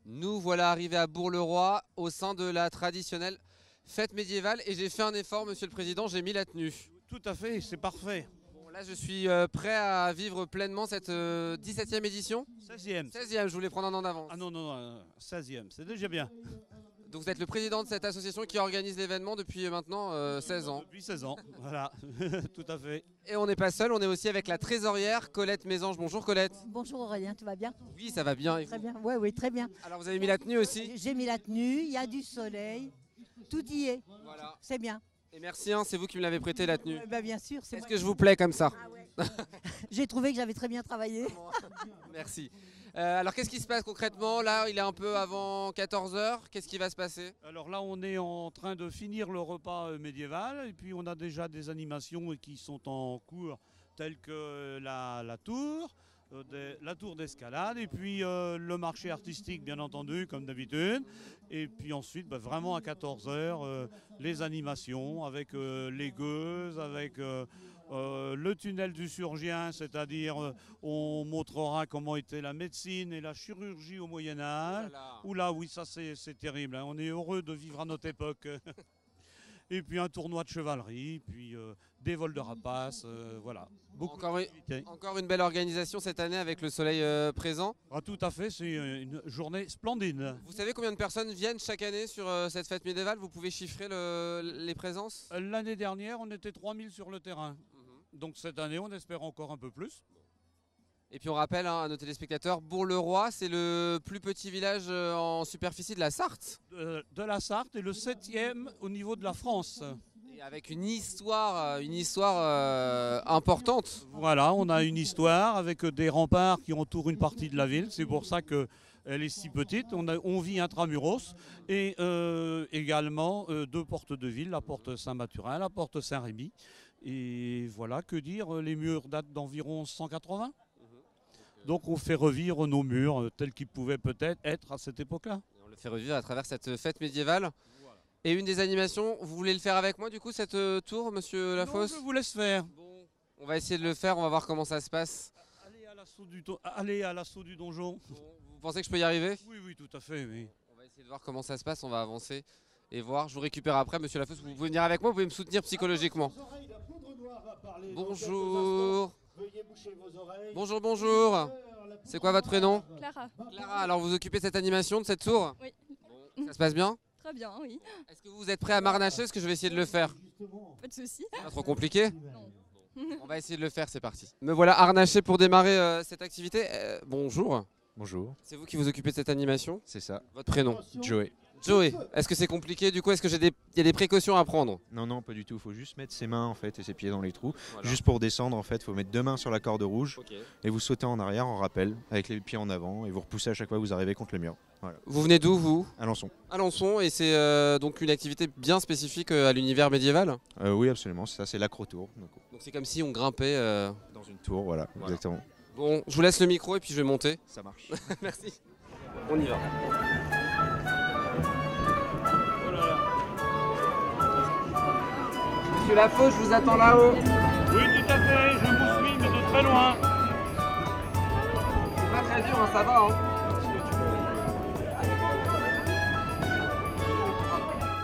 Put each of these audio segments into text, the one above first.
Nous voilà arrivés à Bourg-le-Roi au sein de la traditionnelle fête médiévale et j'ai fait un effort, monsieur le président, j'ai mis la tenue. Tout à fait, c'est parfait. Bon, là je suis prêt à vivre pleinement cette 17e édition. 16e. 16e, je voulais prendre un an d'avance. Ah non, non, 16e, c'est déjà bien. Donc vous êtes le président de cette association qui organise l'événement depuis maintenant 16 ans. Depuis 16 ans, voilà, tout à fait. Et on n'est pas seul, on est aussi avec la trésorière Colette Mésange. Bonjour Colette. Bonjour Aurélien, tout va bien? Oui, ça va bien. Et Très vous bien, oui, oui, très bien. Alors vous avez mis la tenue aussi. J'ai mis la tenue, il y a du soleil, tout y est, Voilà. c'est bien. Et merci, hein, c'est vous qui me l'avez prêté la tenue. Bien sûr, c'est Est-ce moi. que je vous plais comme ça? Ah ouais. J'ai trouvé que j'avais très bien travaillé. Merci. Alors qu'est-ce qui se passe concrètement? Là, il est un peu avant 14 h. Qu'est-ce qui va se passer? Alors là, on est en train de finir le repas médiéval et puis on a déjà des animations qui sont en cours, telles que la tour. La tour d'escalade et puis le marché artistique bien entendu comme d'habitude et puis ensuite vraiment à 14 h les animations avec les gueuses, avec le tunnel du Surgien, c'est-à-dire on montrera comment était la médecine et la chirurgie au Moyen-Âge. Oula oui, ça c'est terrible, hein. On est heureux de vivre à notre époque. Et puis un tournoi de chevalerie, puis des vols de rapaces, voilà. Encore une belle organisation cette année avec le soleil présent. Ah, tout à fait, c'est une journée splendide. Vous savez combien de personnes viennent chaque année sur cette fête médiévale? Vous pouvez chiffrer les présences? L'année dernière, on était 3000 sur le terrain. Donc cette année, on espère encore un peu plus. Et puis on rappelle à nos téléspectateurs, Bourg-le-Roi, c'est le plus petit village en superficie de la Sarthe. De la Sarthe et le 7e au niveau de la France. Et avec une histoire importante. Voilà, on a une histoire avec des remparts qui entourent une partie de la ville. C'est pour ça qu'elle est si petite. On vit intramuros. Et également deux portes de ville, la porte Saint-Mathurin, la porte Saint-Rémy. Et voilà, que dire, les murs datent d'environ 180. Donc on fait revivre nos murs tels qu'ils pouvaient peut-être être à cette époque-là. On le fait revivre à travers cette fête médiévale. Voilà. Et une des animations, vous voulez le faire avec moi du coup, cette tour, monsieur Lafosse? Non, je vous laisse faire. Bon, on va essayer de le faire, on va voir comment ça se passe. Allez à l'assaut du donjon. Bon, vous pensez que je peux y arriver? Oui, oui, tout à fait, oui. On va essayer de voir comment ça se passe, on va avancer et voir. Je vous récupère après, monsieur Lafosse. Vous pouvez venir avec moi, vous pouvez me soutenir psychologiquement. Bonjour. Veuillez boucher vos oreilles. Bonjour, bonjour. C'est quoi votre prénom? Clara. Clara, alors vous occupez cette animation de cette tour? Oui. Bon, ça se passe bien? Très bien, oui. Est-ce que vous êtes prêt à m'arnacher? Parce que je vais essayer de le faire. Pas de soucis. Pas trop compliqué? Non. On va essayer de le faire, c'est parti. Me voilà harnaché pour démarrer cette activité. Bonjour. Bonjour. C'est vous qui vous occupez de cette animation? C'est ça. Votre prénom? Joey. Joey. Est-ce que c'est compliqué du coup? Est-ce que il y a des précautions à prendre? Non, non, pas du tout. Il faut juste mettre ses mains en fait et ses pieds dans les trous. Voilà. Juste pour descendre en fait, il faut mettre deux mains sur la corde rouge Okay. et vous sautez en arrière en rappel avec les pieds en avant et vous repoussez à chaque fois que vous arrivez contre le mur. Voilà. Vous venez d'où vous? Alençon. Alençon, et c'est donc une activité bien spécifique à l'univers médiéval? Oui, absolument. C'est ça, c'est l'acro-tour. Donc c'est comme si on grimpait dans une tour, voilà, exactement. Bon, je vous laisse le micro et puis je vais monter. Ça marche. Merci. On y va. Monsieur Lafosse, je vous attends là-haut. Oui, tout à fait, je vous suis, mais de très loin. C'est pas très dur, hein, ça va. Hein.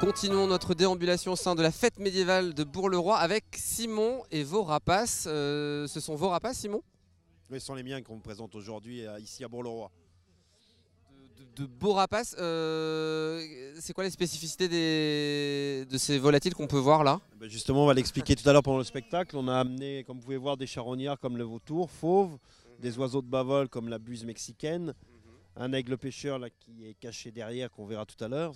Continuons notre déambulation au sein de la fête médiévale de Bourg-le-Roi avec Simon et vos rapaces. Ce sont vos rapaces, Simon? Oui, ce sont les miens qu'on me présente aujourd'hui ici à Bourg-le-Roi. De beaux rapaces, c'est quoi les spécificités de ces volatiles qu'on peut voir là? Justement, on va l'expliquer tout à l'heure pendant le spectacle. On a amené, comme vous pouvez voir, des charognards comme le vautour, fauve, des oiseaux de bavole comme la buse mexicaine, un aigle pêcheur là, qui est caché derrière, qu'on verra tout à l'heure,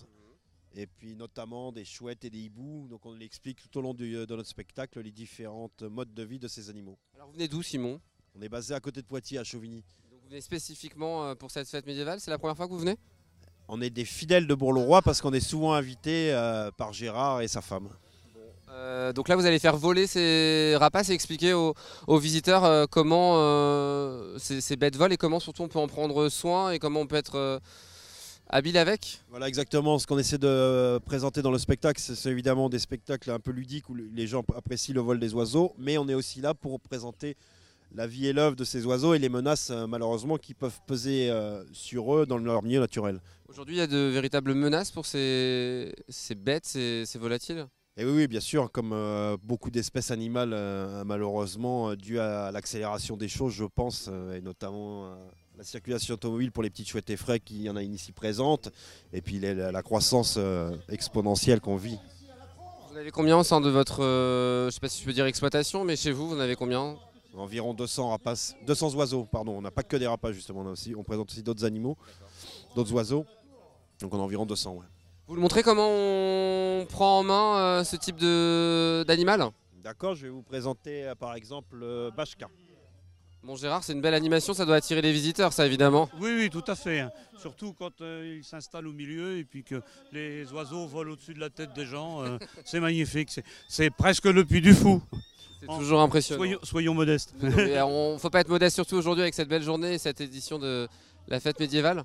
et puis notamment des chouettes et des hiboux. Donc on l'explique tout au long de notre spectacle, les différentes modes de vie de ces animaux. Alors vous venez d'où, Simon? On est basé à côté de Poitiers, à Chauvigny. Vous venez spécifiquement pour cette fête médiévale? C'est la première fois que vous venez? On est des fidèles de Bourg-le-Roi parce qu'on est souvent invités par Gérard et sa femme. Donc là vous allez faire voler ces rapaces et expliquer aux visiteurs comment ces bêtes volent et comment surtout on peut en prendre soin et comment on peut être Habile avec? Voilà exactement ce qu'on essaie de présenter dans le spectacle. C'est évidemment des spectacles un peu ludiques où les gens apprécient le vol des oiseaux, mais on est aussi là pour présenter la vie et l'œuvre de ces oiseaux et les menaces malheureusement qui peuvent peser sur eux dans leur milieu naturel. Aujourd'hui, il y a de véritables menaces pour ces bêtes, ces volatiles? Et oui, bien sûr, comme beaucoup d'espèces animales, malheureusement, dû à l'accélération des choses, je pense, et notamment la circulation automobile pour les petites chouettes effraies qui y en a une ici présente, et puis la croissance exponentielle qu'on vit. Vous avez combien au sein de votre, je ne sais pas si je peux dire exploitation, mais chez vous, vous en avez combien? Environ 200 rapaces, 200 oiseaux, pardon. On n'a pas que des rapaces justement, on présente aussi d'autres animaux, d'autres oiseaux. Donc on a environ 200. Ouais. Vous le montrez comment on prend en main ce type d'animal? D'accord, je vais vous présenter par exemple le Bashka. Bon Gérard, c'est une belle animation, ça doit attirer les visiteurs, ça évidemment. Oui, oui, tout à fait. Surtout quand ils s'installent au milieu et puis que les oiseaux volent au-dessus de la tête des gens. C'est magnifique, c'est presque le Puy du Fou. C'est toujours impressionnant. Soyons modestes. Il ne faut pas être modeste, surtout aujourd'hui avec cette belle journée et cette édition de la fête médiévale.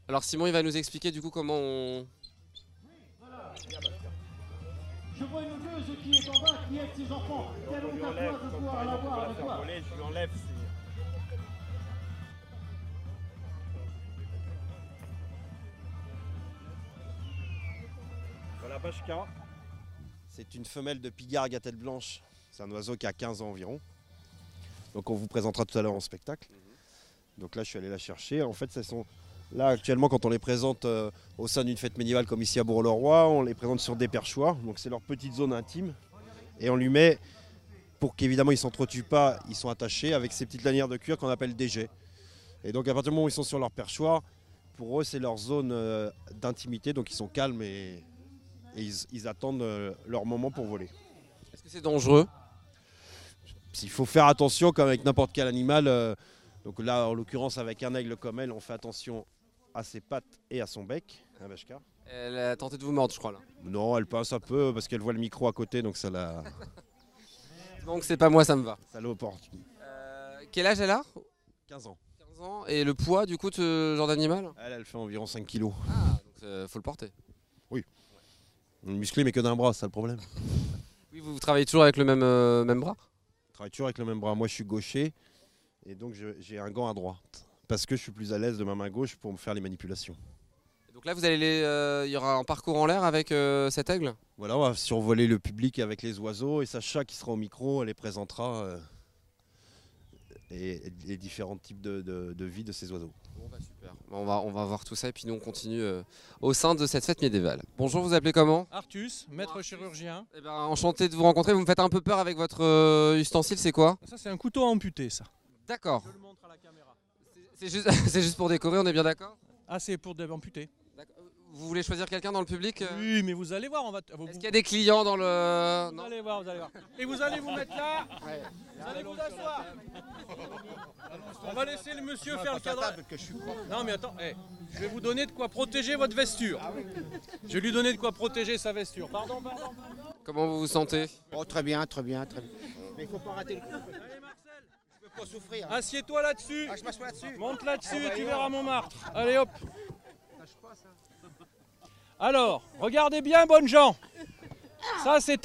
Alors Simon, il va nous expliquer du coup comment on... Je vois une gueuse qui est en bas, qui aide ses enfants. Quelle honte à toi de pouvoir l'avoir avec toi. Je lui enlève. Voilà Bashka. C'est une femelle de pigargue à tête blanche. C'est un oiseau qui a 15 ans environ. Donc on vous présentera tout à l'heure en spectacle. Donc là je suis allé la chercher. En fait, là actuellement quand on les présente au sein d'une fête médiévale comme ici à Bourg-le-Roi, on les présente sur des perchoirs. Donc c'est leur petite zone intime. Et on lui met, pour qu'évidemment ils ne s'entretuent pas, ils sont attachés avec ces petites lanières de cuir qu'on appelle des jets. Et donc à partir du moment où ils sont sur leur perchoir, pour eux c'est leur zone d'intimité. Donc ils sont calmes et ils attendent leur moment pour voler. Est-ce que c'est dangereux? Il faut faire attention comme avec n'importe quel animal. Donc là, en l'occurrence, avec un aigle comme elle, on fait attention à ses pattes et à son bec, un Bashka. Elle a tenté de vous mordre, je crois là. Non, elle pince un peu parce qu'elle voit le micro à côté, donc ça Donc c'est pas moi, ça me va. l'opporte. Quel âge elle a? 15 ans. 15 ans. Et le poids du coup de ce genre d'animal? Elle fait environ 5 kilos. Ah, donc faut le porter. Musclé, mais que d'un bras, c'est ça le problème. Oui, vous travaillez toujours avec le même bras? Je travaille toujours avec le même bras. Moi, je suis gaucher et donc j'ai un gant à droite. Parce que je suis plus à l'aise de ma main gauche pour me faire les manipulations. Et donc là, il y aura un parcours en l'air avec cet aigle? Voilà, on va survoler le public avec les oiseaux et Sacha qui sera au micro, elle les présentera et les différents types de vie de ces oiseaux. Bon, bah, super. On va voir tout ça et puis nous on continue au sein de cette fête médiévale. Bonjour, vous appelez comment? Artus, maître chirurgien. Eh ben, enchanté de vous rencontrer. Vous me faites un peu peur avec votre ustensile, c'est quoi? Ça, c'est un couteau amputé, ça. D'accord. Je le montre à la caméra. C'est juste, c'est juste pour décorer, on est bien d'accord? Ah, c'est pour amputer. Vous voulez choisir quelqu'un dans le public? Oui, mais vous allez voir, Est-ce qu'il y a des clients dans le... Vous allez voir, vous allez voir. Et vous allez vous mettre là. Vous allez vous asseoir. On va laisser le monsieur faire le cadrage. Non, mais attends, je vais vous donner de quoi protéger votre vesture. Je vais lui donner de quoi protéger sa vesture. Pardon. Comment vous vous sentez? Oh, très bien. Mais il faut pas rater le coup. Allez, Marcel, Je peux pas souffrir. assieds-toi là-dessus. Ah, je m'assois là-dessus. Monte là-dessus et tu verras Montmartre. Allez hop. Alors, regardez bien, bonnes gens. Ça, c'est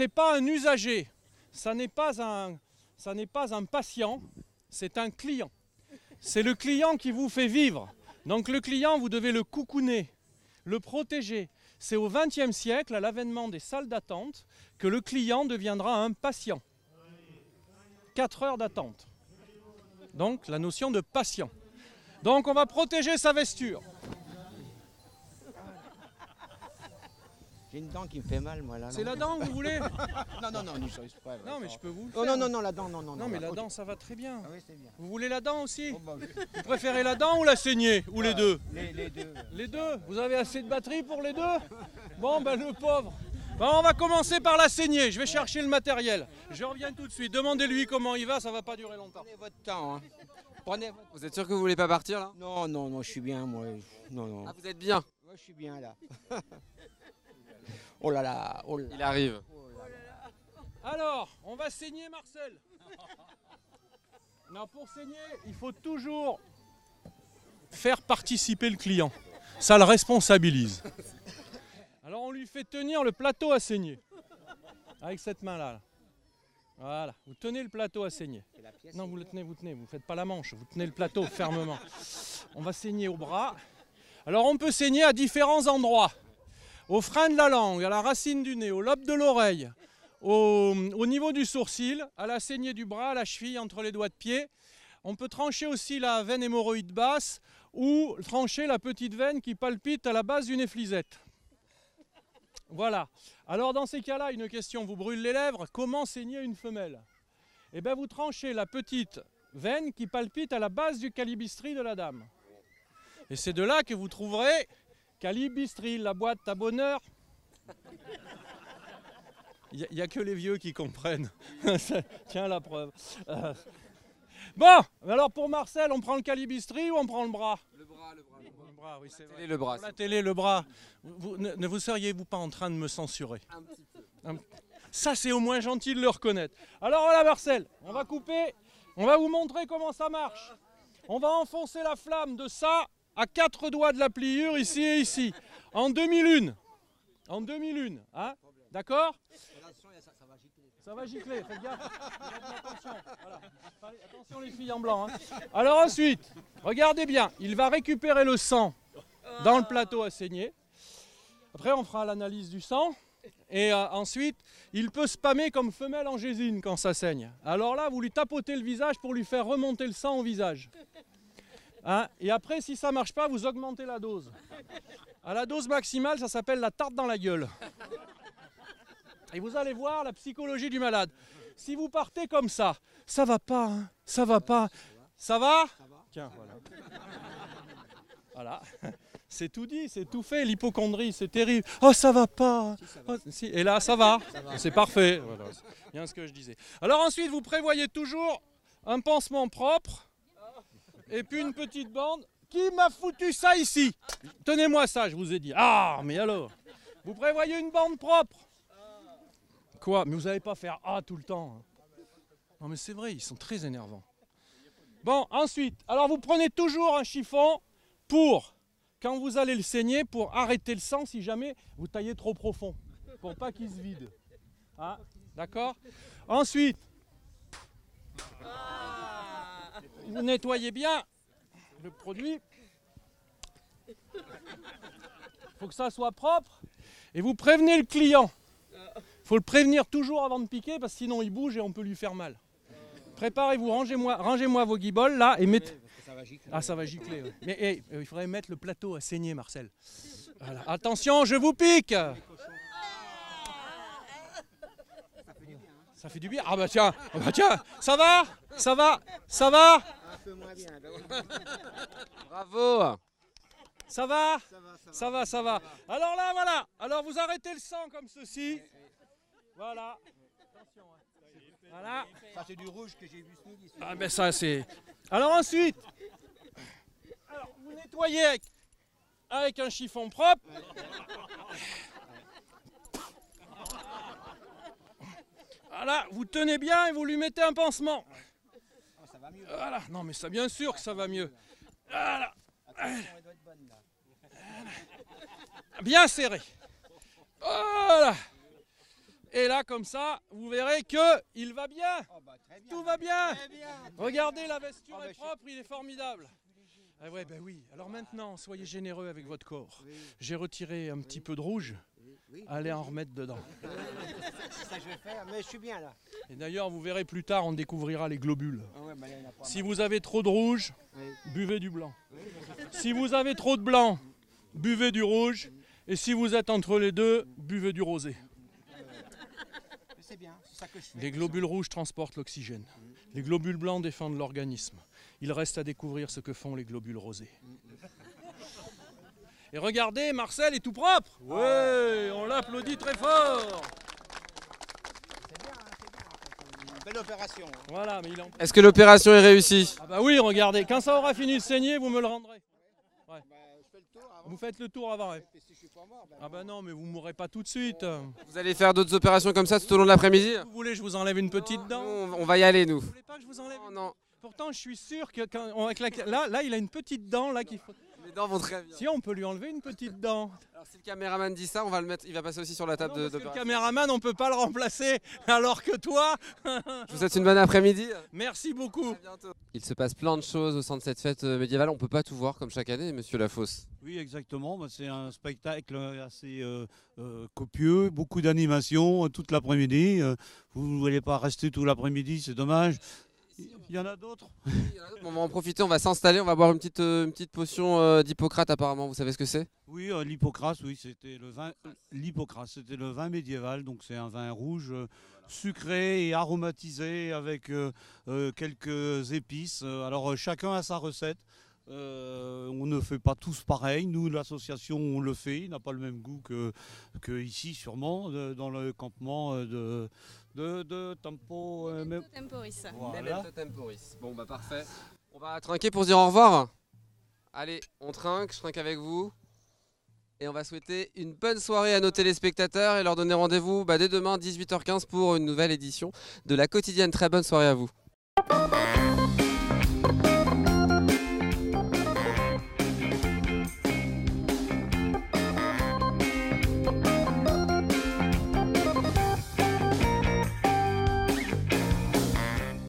pas un usager. Ça n'est pas un patient. C'est un client. C'est le client qui vous fait vivre. Donc le client, vous devez le coucouner, le protéger. C'est au XXe siècle, à l'avènement des salles d'attente, que le client deviendra un patient. 4 heures d'attente. Donc la notion de patient. Donc on va protéger sa vesture. J'ai une dent qui me fait mal, moi là. C'est la dent que vous voulez? Non, ne choisis pas. Non, mais je peux vous le Oh faire. non, la dent, non. Non, mais la Ok. dent, ça va très bien. Ah oui, c'est bien. Vous voulez la dent aussi? Oh, bah, Vous préférez la dent ou la saignée? Ou les deux? les deux. Les deux? Vous avez assez de batterie pour les deux? Bon, ben le pauvre. Ben, on va commencer par la saignée. Je vais chercher le matériel. Je reviens tout de suite. Demandez-lui comment il va, ça va pas durer longtemps. Prenez votre temps, hein. Prenez votre... Vous êtes sûr que vous voulez pas partir là? Non, je suis bien, moi. Non. Ah, vous êtes bien? Moi, je suis bien, là. Oh là là. Il arrive. Alors, on va saigner Marcel. Non, pour saigner, il faut toujours faire participer le client. Ça le responsabilise. Alors on lui fait tenir le plateau à saigner. Avec cette main-là. Là. Voilà, vous tenez le plateau à saigner. Non, vous le tenez, vous ne faites pas la manche, vous tenez le plateau fermement. On va saigner au bras. Alors on peut saigner à différents endroits. Au frein de la langue, à la racine du nez, au lobe de l'oreille, au niveau du sourcil, à la saignée du bras, à la cheville, entre les doigts de pied. On peut trancher aussi la veine hémorroïde basse ou trancher la petite veine qui palpite à la base d'une efflisette. Voilà. Alors dans ces cas-là, une question vous brûle les lèvres, comment saigner une femelle? Eh bien vous tranchez la petite veine qui palpite à la base du calibistri de la dame. Et c'est de là que vous trouverez calibistri, la boîte à bonheur. Il n'y a que les vieux qui comprennent. Tiens la preuve. Bon, alors pour Marcel, on prend le calibistri ou on prend le bras? Le bras. Oui, c'est vrai. Le bras. Pour la télé, le bras. Ne vous seriez-vous pas en train de me censurer? Un petit peu. Ça, c'est au moins gentil de le reconnaître. Alors voilà, Marcel, on va couper. On va vous montrer comment ça marche. On va enfoncer la flamme de ça à 4 doigts de la pliure, ici et ici. En demi-lune. En demi-lune. Hein? D'accord? Ça va gicler, faites gaffe. Attention, voilà. Attention les filles en blanc. Hein. Alors ensuite, regardez bien, il va récupérer le sang dans le plateau à saigner. Après, on fera l'analyse du sang. Et ensuite, il peut spammer comme femelle angésine quand ça saigne. Alors là, vous lui tapotez le visage pour lui faire remonter le sang au visage. Hein? Et après, si ça ne marche pas, vous augmentez la dose. À la dose maximale, ça s'appelle la tarte dans la gueule. Et vous allez voir la psychologie du malade. Si vous partez comme ça va pas, hein, ça va pas. Ça va? Tiens, voilà. Voilà. C'est tout dit, c'est tout fait. L'hypocondrie, c'est terrible. Oh, ça va pas. Oh, si. Et là, ça va. C'est parfait. Voilà. C'est bien ce que je disais. Alors ensuite, vous prévoyez toujours un pansement propre et puis une petite bande. Qui m'a foutu ça ici? Tenez-moi ça, je vous ai dit. Ah, mais alors? Vous prévoyez une bande propre. Quoi? Mais vous n'allez pas faire « Ah » tout le temps. Non mais c'est vrai, ils sont très énervants. Bon, ensuite, alors vous prenez toujours un chiffon pour, quand vous allez le saigner, pour arrêter le sang si jamais vous taillez trop profond, pour pas qu'il se vide. Hein? D'accord? Ensuite, vous nettoyez bien le produit. Il faut que ça soit propre. Et vous prévenez le client. Il faut le prévenir toujours avant de piquer parce que sinon il bouge et on peut lui faire mal. Préparez-vous, rangez-moi vos guiboles là et mettez... Ah, ça va gicler. Ouais. Mais hey, il faudrait mettre le plateau à saigner, Marcel. Voilà. Attention, je vous pique. Ça fait du bien. Ah bah tiens, ça va? Un peu moins bien. Bravo. Ça va? Ça va. Alors là, voilà. Alors vous arrêtez le sang comme ceci. Voilà. Attention. Voilà. Ça, c'est du rouge que j'ai vu ce midi. Ah ben ça, c'est... Alors ensuite, vous nettoyez avec un chiffon propre. Voilà, vous tenez bien et vous lui mettez un pansement. Ça va mieux. Voilà. Non mais ça, bien sûr que ça va mieux. Voilà. Attention, elle doit être bonne là. Bien serré. Voilà. Et là, comme ça, vous verrez qu'il va bien. Oh, bah, très bien. Tout va bien. Très bien. Regardez, la vesture Oh, bah, est propre, il est formidable. Ah ouais, ben oui. Alors maintenant, soyez généreux avec votre corps. Oui. J'ai retiré un petit peu de rouge. Oui. Allez en remettre dedans. C'est ça que je vais faire, mais je suis bien là. Et d'ailleurs, vous verrez plus tard, on découvrira les globules. Ah ouais, bah, là, il y en a pas Si mal. vous avez trop de rouge, Oui. buvez du blanc. Si vous avez trop de blanc, buvez du rouge. Et si vous êtes entre les deux, buvez du rosé. Mais c'est bien, c'est ça que je fais. Les globules rouges transportent l'oxygène. Les globules blancs défendent l'organisme. Il reste à découvrir ce que font les globules rosés. Et regardez, Marcel est tout propre. Ouais, on l'applaudit très fort. C'est bien, hein, c'est bien. En fait. Une belle opération. Hein. Voilà, mais il est en... Est-ce que l'opération est réussie? Ah bah oui, regardez, quand ça aura fini de saigner, vous me le rendrez. Bah, je fais le tour avant. Vous faites le tour avant. Ouais. Et si je suis pas mort, Ah bah non, mais vous mourrez pas tout de suite. Vous allez faire d'autres opérations comme ça tout au long de l'après-midi? Vous voulez que je vous enlève une petite dent? On va y aller, nous. Vous voulez pas que je vous enlève Non, une... non. pourtant, je suis sûr que là, il a une petite dent là qu'il faut. Les dents vont très bien. Si on peut lui enlever une petite dent. Alors si le caméraman dit ça, on va le mettre. Il va passer aussi sur la table Non, parce que le d'opération. caméraman, on peut pas le remplacer, alors que toi. Je vous souhaite une bonne après-midi. Merci beaucoup. À bientôt. Il se passe plein de choses au sein de cette fête médiévale. On peut pas tout voir comme chaque année, Monsieur Lafosse. Oui, exactement. Bah, c'est un spectacle assez copieux, beaucoup d'animations toute l'après-midi. Vous ne voulez pas rester tout l'après-midi, c'est dommage. Il y en a d'autres. On va en profiter, on va s'installer, on va boire une petite potion d'Hippocrate apparemment. Vous savez ce que c'est? Oui, l'Hippocrate, oui, c'était le vin. L'Hippocrate, c'était le vin médiéval, donc c'est un vin rouge sucré et aromatisé avec quelques épices. Alors chacun a sa recette. On ne fait pas tous pareil. Nous, l'association, on le fait. Il n'a pas le même goût que ici, sûrement, dans le campement de Tempo. Temporis. Voilà. Memento Temporis. Bon bah parfait. On va trinquer pour se dire au revoir. Allez, on trinque, je trinque avec vous. Et on va souhaiter une bonne soirée à nos téléspectateurs et leur donner rendez-vous dès demain 18h15 pour une nouvelle édition de La Quotidienne. Très bonne soirée à vous.